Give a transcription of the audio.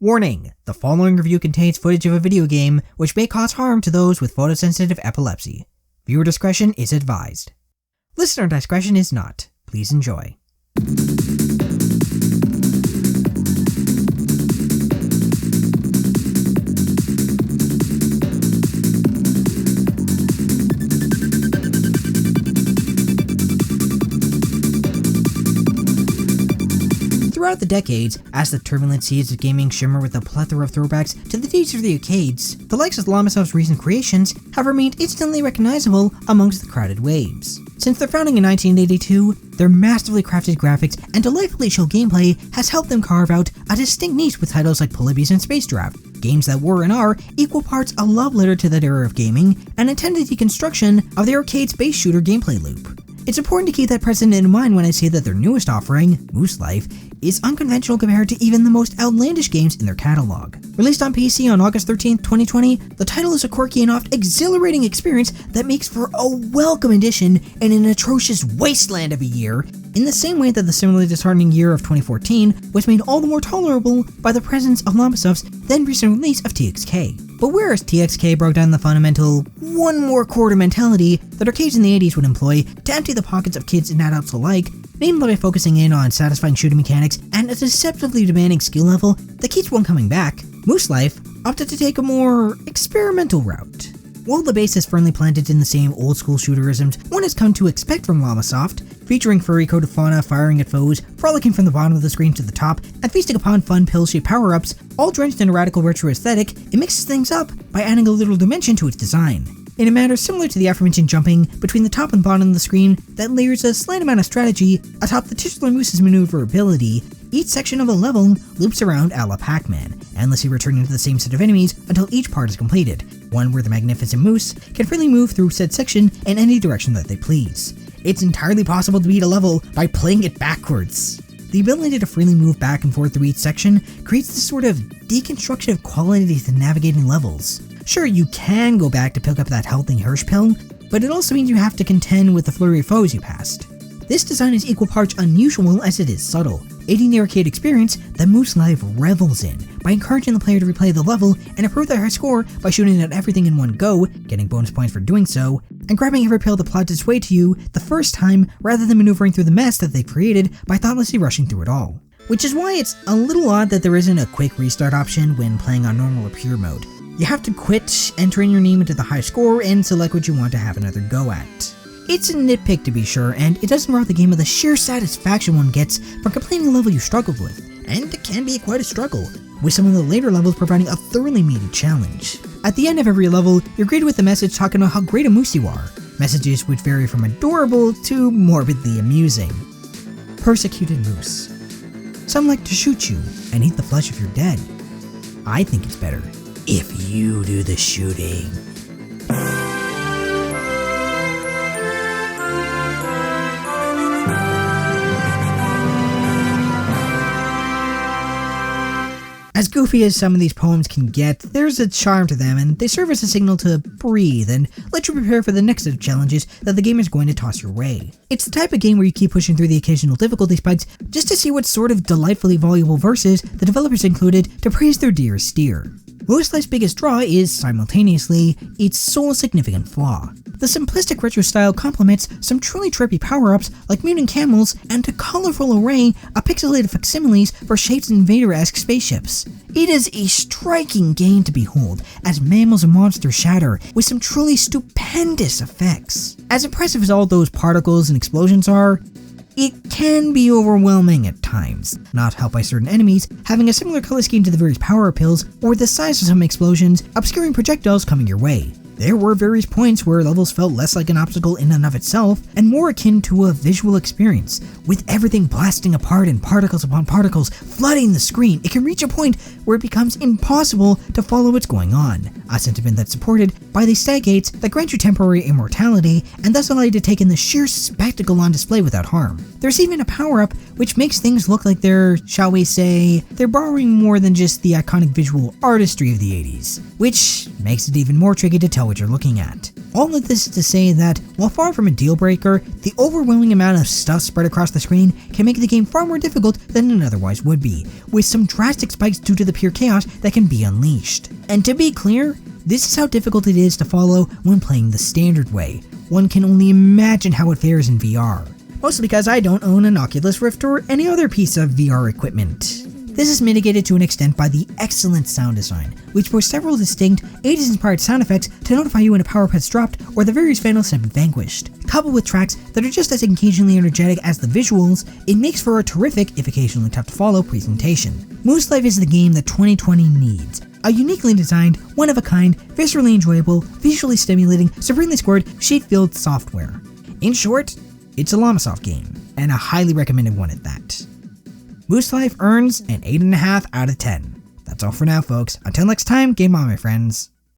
Warning: the following review contains footage of a video game which may cause harm to those with photosensitive epilepsy. Viewer discretion is advised. Listener discretion is not. Please enjoy. Throughout the decades, as the turbulent seas of gaming shimmer with a plethora of throwbacks to the days of the arcades, the likes of Llamasoft's recent creations have remained instantly recognizable amongst the crowded waves. Since their founding in 1982, their masterfully crafted graphics and delightfully chill gameplay has helped them carve out a distinct niche with titles like Polybius and Space Draft, games that were and are equal parts a love letter to that era of gaming and intended deconstruction of the arcade space shooter gameplay loop. It's important to keep that precedent in mind when I say that their newest offering, Moose Life, is unconventional compared to even the most outlandish games in their catalog. Released on PC on August 13th, 2020, the title is a quirky and oft exhilarating experience that makes for a welcome addition in an atrocious wasteland of a year, in the same way that the similarly disheartening year of 2014 was made all the more tolerable by the presence of Llamasoft's then recent release of TXK. But whereas TXK broke down the fundamental one more quarter mentality that arcades in the 80s would employ to empty the pockets of kids and adults alike, namely by focusing in on satisfying shooting mechanics and a deceptively demanding skill level that keeps one coming back, Moose Life opted to take a more experimental route. While the base is firmly planted in the same old-school shooterisms one has come to expect from Llamasoft, featuring furry-coated fauna firing at foes, frolicking from the bottom of the screen to the top, and feasting upon fun pill-shaped power-ups, all drenched in a radical retro aesthetic, it mixes things up by adding a little dimension to its design. In a manner similar to the aforementioned jumping between the top and bottom of the screen that layers a slight amount of strategy atop the titular moose's maneuverability, each section of a level loops around a la Pac-Man, endlessly returning to the same set of enemies until each part is completed, one where the magnificent moose can freely move through said section in any direction that they please. It's entirely possible to beat a level by playing it backwards. The ability to freely move back and forth through each section creates this sort of deconstructive quality to navigating levels. Sure, you can go back to pick up that healthy Hirsch pill, but it also means you have to contend with the flurry of foes you passed. This design is equal parts unusual as it is subtle, aiding the arcade experience that Moose Life revels in by encouraging the player to replay the level and improve their score by shooting at everything in one go, getting bonus points for doing so, and grabbing every pill that plods its way to you the first time rather than maneuvering through the mess that they created by thoughtlessly rushing through it all. Which is why it's a little odd that there isn't a quick restart option when playing on normal or pure mode. You have to quit, enter in your name into the high score, and select what you want to have another go at. It's a nitpick to be sure, and it doesn't rob the game of the sheer satisfaction one gets from completing a level you struggled with, and it can be quite a struggle, with some of the later levels providing a thoroughly meaty challenge. At the end of every level, you're greeted with a message talking about how great a moose you are, messages which vary from adorable to morbidly amusing. Persecuted moose. Some like to shoot you and eat the flesh if you're dead. I think it's better if you do the shooting. As goofy as some of these poems can get, there's a charm to them, and they serve as a signal to breathe and let you prepare for the next set of challenges that the game is going to toss your way. It's the type of game where you keep pushing through the occasional difficulty spikes just to see what sort of delightfully voluble verses the developers included to praise their dearest steer. Moose Life's biggest draw is, simultaneously, its sole significant flaw. The simplistic retro style complements some truly trippy power-ups like mutant camels and a colorful array of pixelated facsimiles for shaped Invader-esque spaceships. It is a striking game to behold as mammals and monsters shatter with some truly stupendous effects. As impressive as all those particles and explosions are, it can be overwhelming at times, not helped by certain enemies having a similar color scheme to the various power pills or the size of some explosions obscuring projectiles coming your way. There were various points where levels felt less like an obstacle in and of itself and more akin to a visual experience, with everything blasting apart and particles upon particles flooding the screen. It can reach a point where it becomes impossible to follow what's going on, a sentiment that's supported by by these stagates that grant you temporary immortality and thus allow you to take in the sheer spectacle on display without harm. There's even a power-up which makes things look like shall we say, they're borrowing more than just the iconic visual artistry of the 80s, which makes it even more tricky to tell what you're looking at. All of this is to say that, while far from a deal breaker, the overwhelming amount of stuff spread across the screen can make the game far more difficult than it otherwise would be, with some drastic spikes due to the pure chaos that can be unleashed. And to be clear, this is how difficult it is to follow when playing the standard way. One can only imagine how it fares in VR. Mostly because I don't own an Oculus Rift or any other piece of VR equipment. This is mitigated to an extent by the excellent sound design, which boasts several distinct 80s-inspired sound effects to notify you when a power-up has dropped or the various vandals have been vanquished. Coupled with tracks that are just as occasionally energetic as the visuals, it makes for a terrific, if occasionally tough to follow, presentation. Moose Life is the game that 2020 needs. A uniquely designed, one-of-a-kind, viscerally enjoyable, visually stimulating, supremely scored, shade-filled software. In short, it's a Llamasoft game, and a highly recommended one at that. Moose Life earns an 8.5 out of 10. That's all for now, folks. Until next time, game on, my friends.